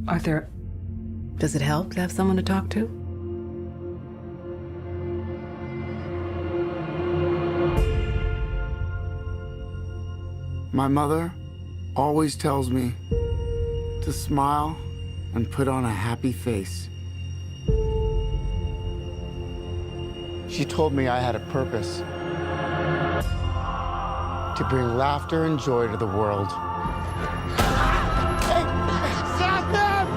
Arthur, does it help to have someone to talk to? My mother always tells me to smile and put on a happy face. She told me I had a purpose to bring laughter and joy to the world. Hey, stop them!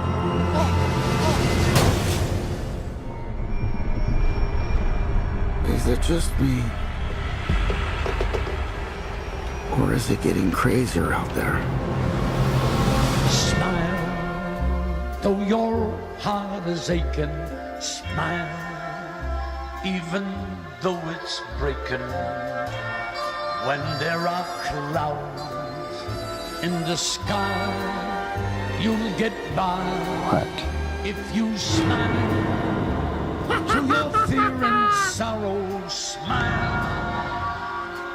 Is it just me? Or is it getting crazier out there? Smile, though your heart is aching. Smile, even though it's breaking. When there are clouds in the sky, you'll get by. What? If you smile through your fear and sorrow, smile,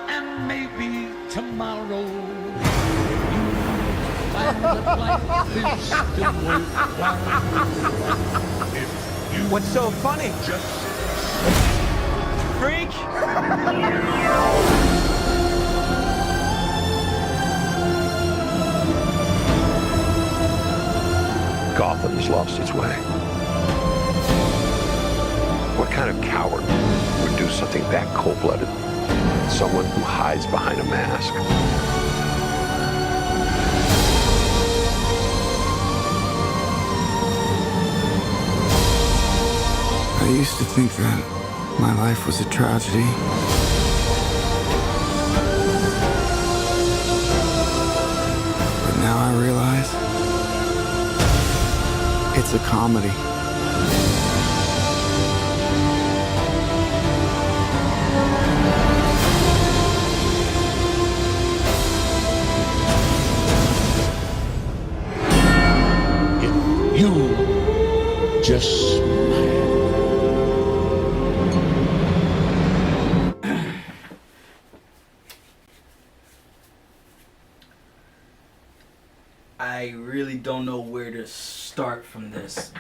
and maybe tomorrow you'll find that life is still worthwhile. If you What's so funny? just Freak? Gotham's lost its way. What kind of coward would do something that cold-blooded? Someone who hides behind a mask. I used to think that my life was a tragedy. But now I realize it's a comedy. if you just smile. I really don't know where to start from this.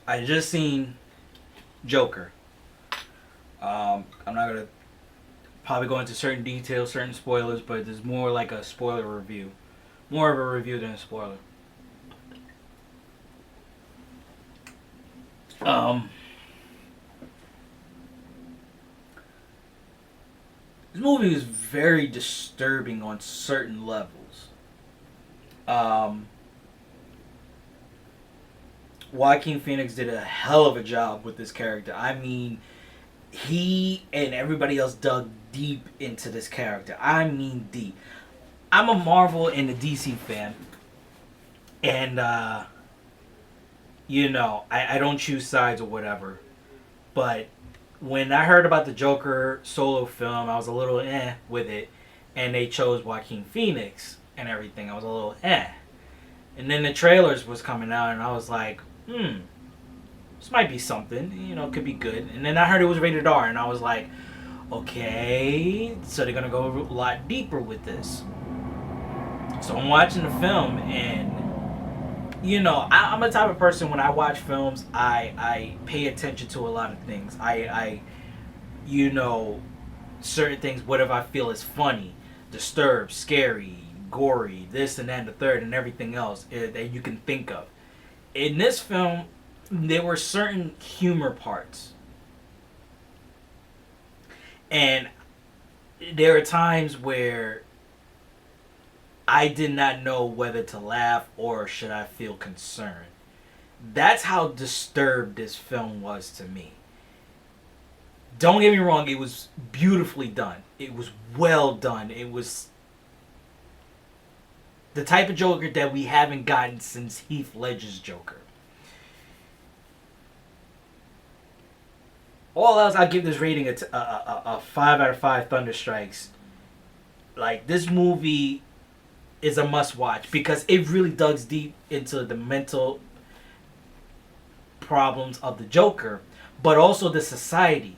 I just seen Joker. I'm not gonna probably go into certain details, certain spoilers, but there's more like a spoiler review. More of a review than a spoiler. This movie is very disturbing on certain levels. Joaquin Phoenix did a hell of a job with this character. I mean, he and everybody else dug deep into this character. I mean deep. I'm a Marvel and a DC fan. And, I don't choose sides or whatever. But when I heard about the Joker solo film, I was a little with it. And they chose Joaquin Phoenix and everything. I was a little And then the trailers was coming out and I was like, this might be something. Could be good. And then I heard it was rated R and I was like, okay, so they're going to go a lot deeper with this. So I'm watching the film and, I'm the type of person when I watch films, I pay attention to a lot of things. Certain things, whatever I feel is funny, disturbed, scary, gory, this and that and the third and everything else that you can think of. In this film, there were certain humor parts. And there are times where I did not know whether to laugh or should I feel concerned. That's how disturbed this film was to me. Don't get me wrong, it was beautifully done. It was well done. It was the type of Joker that we haven't gotten since Heath Ledger's Joker. All else, I'll give this rating a 5 out of 5 Thunderstrikes. Like, this movie is a must-watch because it really digs deep into the mental problems of the Joker, but also the society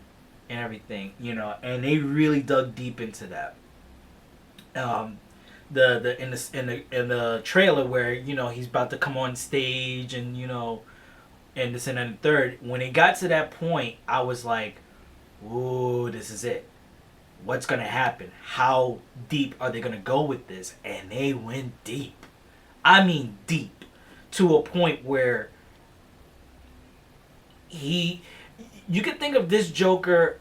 and everything, and they really dug deep into that. the trailer where he's about to come on stage and and this and then the third. When it got to that point, I was like, "Ooh, this is it. What's gonna happen? How deep are they gonna go with this?" And they went deep. I mean deep, to a point where you can think of this Joker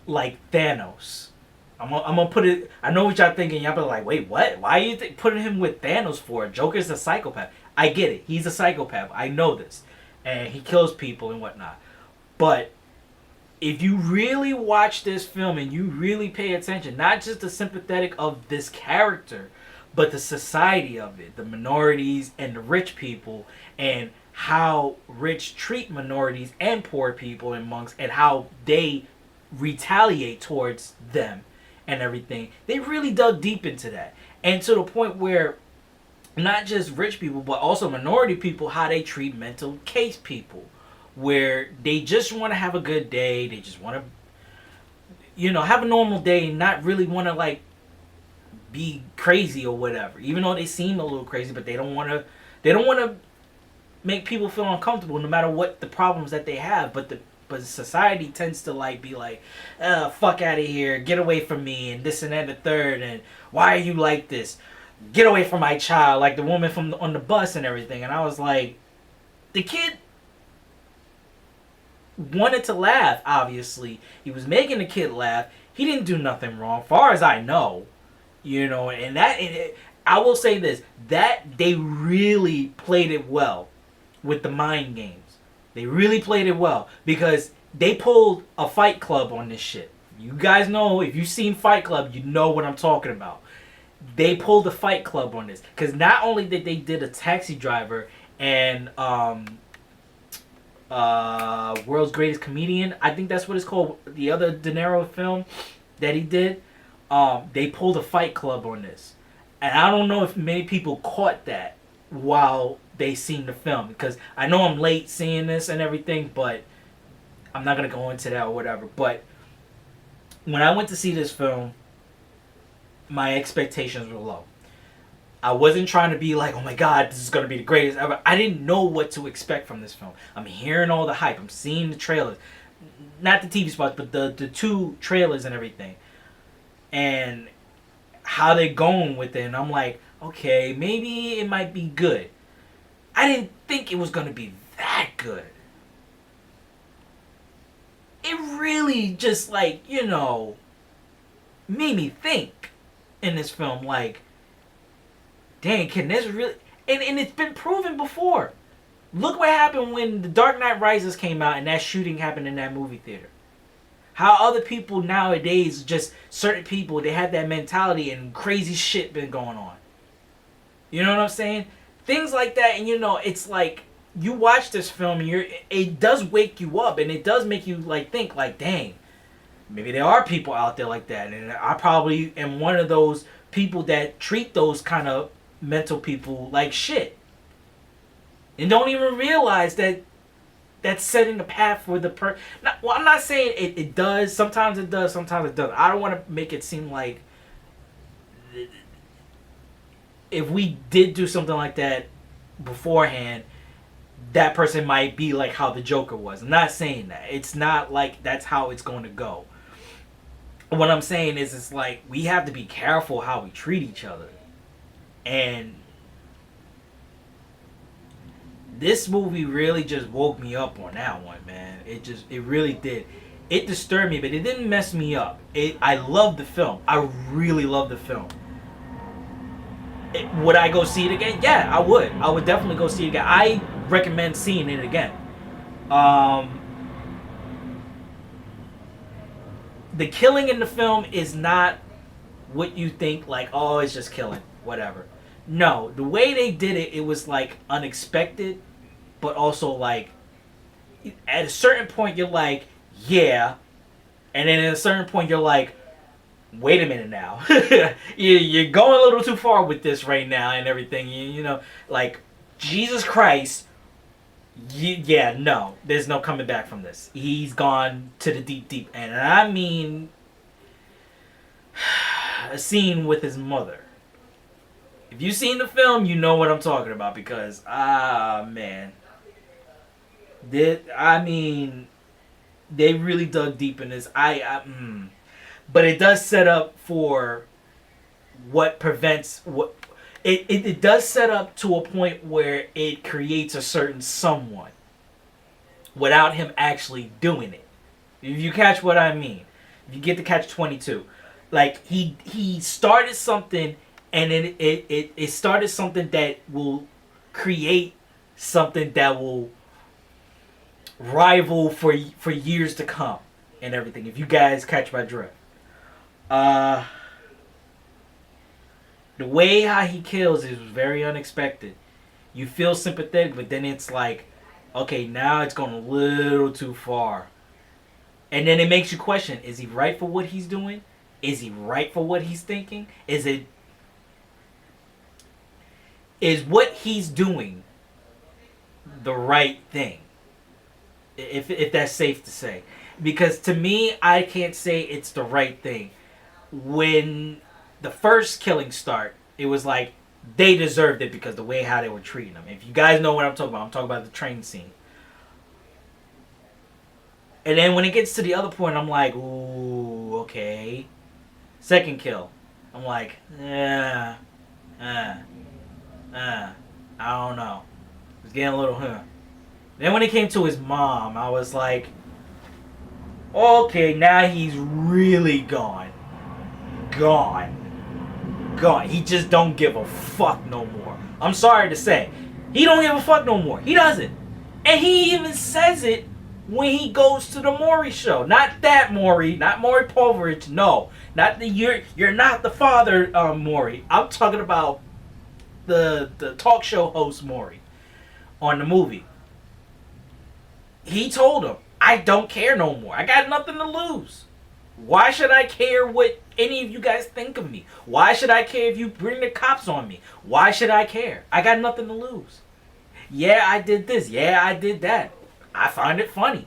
like Thanos. I'm gonna put it. I know what y'all thinking. Y'all be like, "Wait, what? Why are you putting him with Thanos for? Joker's a psychopath." I get it. He's a psychopath. I know this, and he kills people and whatnot. But if you really watch this film and you really pay attention, not just the sympathetic of this character, but the society of it, the minorities and the rich people, and how rich treat minorities and poor people amongst, and how they retaliate towards them and everything. They really dug deep into that. And to the point where not just rich people, but also minority people, how they treat mental case people, where they just want to have a good day. They just want to, have a normal day and not really want to like be crazy or whatever. Even though they seem a little crazy, but they don't want to make people feel uncomfortable no matter what the problems that they have. But society tends to like be like, fuck out of here, get away from me, and this and that and the third, and why are you like this? Get away from my child, like the woman on the bus and everything. And I was like, the kid wanted to laugh, obviously. He was making the kid laugh. He didn't do nothing wrong, far as I know. And I will say this, that they really played it well with the mind games. They really played it well because they pulled a Fight Club on this shit. You guys know, if you've seen Fight Club, you know what I'm talking about. They pulled a Fight Club on this because not only did they did a Taxi Driver and World's Greatest Comedian, I think that's what it's called, the other De Niro film that he did, they pulled a Fight Club on this. And I don't know if many people caught that while they seen the film, because I know I'm late seeing this and everything, but I'm not going to go into that or whatever. But when I went to see this film, my expectations were low. I wasn't trying to be like, oh my God, this is going to be the greatest ever. I didn't know what to expect from this film. I'm hearing all the hype. I'm seeing the trailers. Not the TV spots, but the two trailers and everything. And how they're going with it. And I'm like, okay, maybe it might be good. I didn't think it was going to be that good. It really just like, made me think in this film, like, dang, can this really... And it's been proven before. Look what happened when The Dark Knight Rises came out and that shooting happened in that movie theater. How other people nowadays, just certain people, they have that mentality and crazy shit been going on. You know what I'm saying? Things like that, and it's like, you watch this film and it does wake you up, and it does make you like think like, dang, maybe there are people out there like that, and I probably am one of those people that treat those kind of mental people like shit, and don't even realize that that's setting a path for the well, I'm not saying it does. Sometimes it does. Sometimes it doesn't. I don't want to make it seem like if we did do something like that beforehand, that person might be like how the Joker was. I'm not saying that. It's not like that's how it's going to go. What I'm saying is, it's like we have to be careful how we treat each other. And this movie really just woke me up on that one, man. It really did. It disturbed me, but it didn't mess me up. I love the film. I really love the film. Would I go see it again? Yeah, I would. I would definitely go see it again. I recommend seeing it again. The killing in the film is not what you think, like, oh, it's just killing, whatever. No, the way they did it, it was like unexpected, but also like at a certain point you're like, yeah, and then at a certain point you're like, wait a minute now, you're going a little too far with this right now and everything. Like, Jesus Christ, yeah, no, there's no coming back from this. He's gone to the deep, and I mean, a scene with his mother. If you've seen the film, you know what I'm talking about because man, they really dug deep in this. But it does set up for what prevents what it does set up to a point where it creates a certain someone without him actually doing it. If you catch what I mean, if you get to catch 22, like he started something. And then it started something that will create something that will rival for years to come and everything. If you guys catch my drift, the way how he kills is very unexpected. You feel sympathetic, but then it's like, okay, now it's going a little too far, and then it makes you question: is he right for what he's doing? Is he right for what he's thinking? Is what he's doing the right thing? If that's safe to say. Because to me, I can't say it's the right thing. When the first killing start, it was like they deserved it because the way how they were treating them. If you guys know what I'm talking about the train scene. And then when it gets to the other point, I'm like, ooh, okay. Second kill. I'm like, I don't know. It's getting a little, Then when it came to his mom, I was like, okay, now he's really gone. Gone. He just don't give a fuck no more. I'm sorry to say. He don't give a fuck no more. He doesn't. And he even says it when he goes to the Maury show. Not that Maury, not Maury Povich. No. Not the you're not the father, Maury. I'm talking about the talk show host Maury on the movie. He told him, I don't care no more. I got nothing to lose. Why should I care what any of you guys think of me? Why should I care if you bring the cops on me? Why should I care? I got nothing to lose. Yeah, I did this. Yeah, I did that. I find it funny.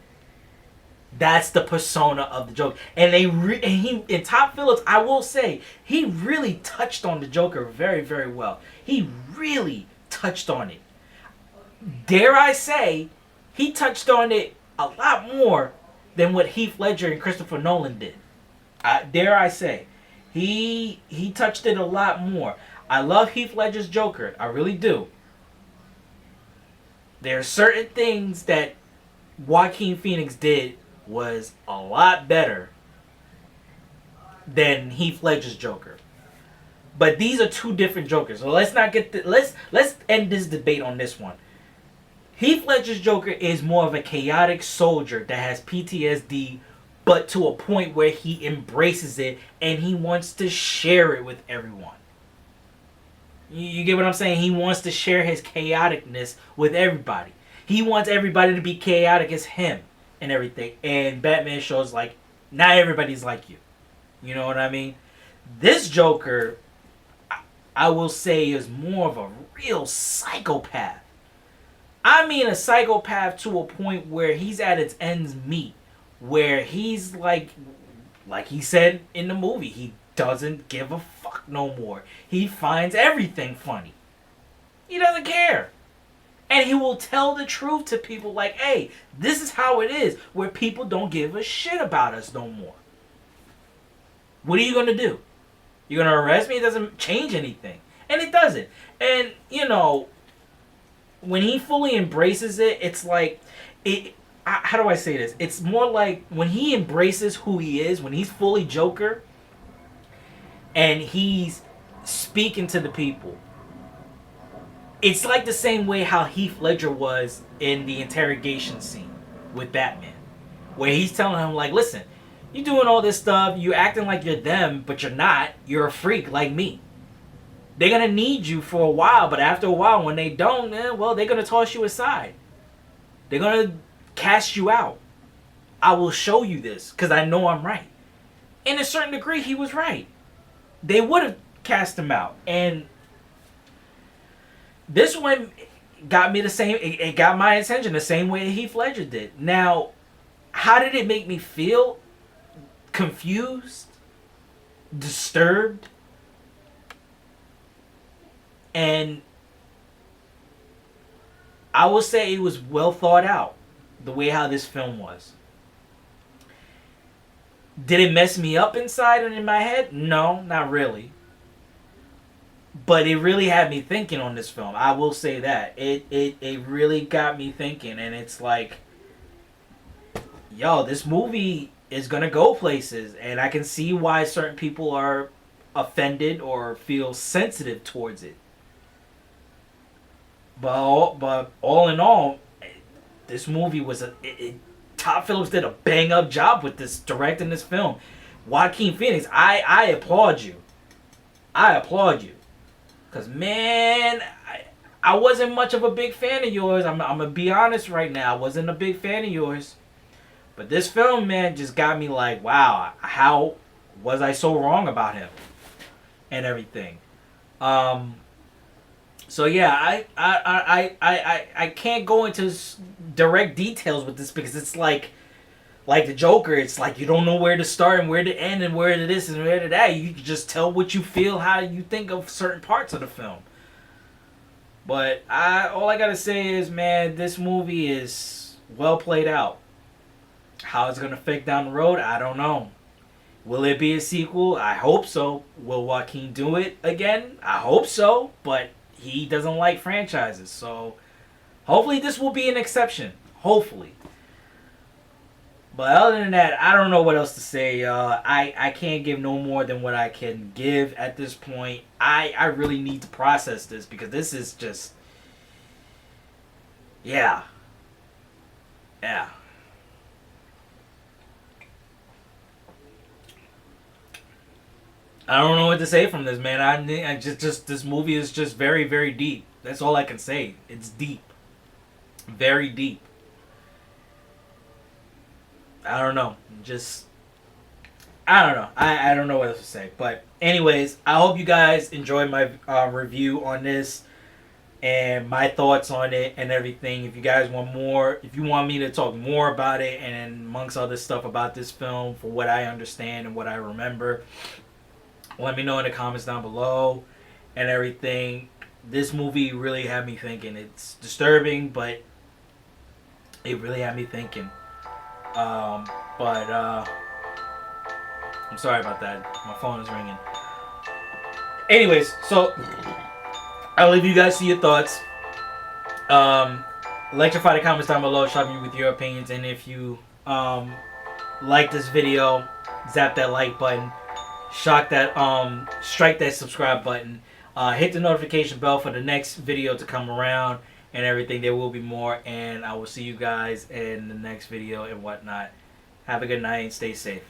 That's the persona of the Joker. And in Todd Phillips, I will say, he really touched on the Joker very, very well. He really touched on it. Dare I say, he touched on it a lot more than what Heath Ledger and Christopher Nolan did. Dare I say. He touched it a lot more. I love Heath Ledger's Joker. I really do. There are certain things that Joaquin Phoenix did was a lot better than Heath Ledger's Joker. But these are two different Jokers. So let's not get let's end this debate on this one. Heath Ledger's Joker is more of a chaotic soldier that has PTSD, but to a point where he embraces it and he wants to share it with everyone. You get what I'm saying? He wants to share his chaoticness with everybody. He wants everybody to be chaotic as him and everything. And Batman shows like, not everybody's like you. You know what I mean? This Joker, I will say, is more of a real psychopath. I mean a psychopath to a point where he's at its ends meet. Where he's like he said in the movie, he doesn't give a fuck no more. He finds everything funny. He doesn't care. And he will tell the truth to people like, hey, this is how it is, where people don't give a shit about us no more. What are you going to do? You're going to arrest me? It doesn't change anything. And it doesn't. And, you know, when he fully embraces it, it's like, how do I say this? It's more like when he embraces who he is, when he's fully Joker, and he's speaking to the people. It's like the same way how Heath Ledger was in the interrogation scene with Batman. Where he's telling him, like, listen, you doing all this stuff, you acting like you're them, but you're not. You're a freak like me. They're going to need you for a while, but after a while, when they don't, well, they're going to toss you aside. They're going to cast you out. I will show you this, because I know I'm right. In a certain degree, he was right. They would have cast him out. And this one got me the same, it got my attention the same way Heath Ledger did. Now, how did it make me feel? Confused? disturbed, and I will say it was well thought out, the way how this film was. Did it mess me up inside and in my head? No, not really. But it really had me thinking on this film. I will say that. It really got me thinking, and it's like, yo, this movie is gonna go places, and I can see why certain people are offended or feel sensitive towards it. But all in all, this movie was Todd Phillips did a bang up job with this, directing this film. Joaquin Phoenix, I applaud you. I applaud you, cause man, I wasn't much of a big fan of yours. I'm gonna be honest right now. I wasn't a big fan of yours. But this film, man, just got me like, wow, how was I so wrong about him and everything? So yeah, I can't go into direct details with this because it's like the Joker. It's like you don't know where to start and where to end and where to this and where to that. You can just tell what you feel, how you think of certain parts of the film. But all I gotta say is, man, this movie is well played out. How it's gonna affect down the road, I don't know. Will it be a sequel? I hope so. Will Joaquin do it again? I hope so. But he doesn't like franchises, so hopefully this will be an exception. Hopefully. But other than that, I don't know what else to say. I can't give no more than what I can give at this point. I really need to process this because this is just... Yeah. Yeah. I don't know what to say from this, man. I just this movie is just very, very deep. That's all I can say. It's deep. Very deep. I don't know. I don't know. I don't know what else to say. But anyways, I hope you guys enjoyed my review on this and my thoughts on it and everything. If you guys want more, if you want me to talk more about it and amongst other stuff about this film for what I understand and what I remember, let me know in the comments down below and everything. This movie really had me thinking. It's disturbing, but it really had me thinking. I'm sorry about that. My phone is ringing. Anyways, so I'll leave you guys to your thoughts. Electrify the comments down below. Shout me with your opinions. And if you like this video, zap that like button. Strike that subscribe button. Hit the notification bell for the next video to come around and everything. There will be more, and I will see you guys in the next video and whatnot. Have a good night and stay safe.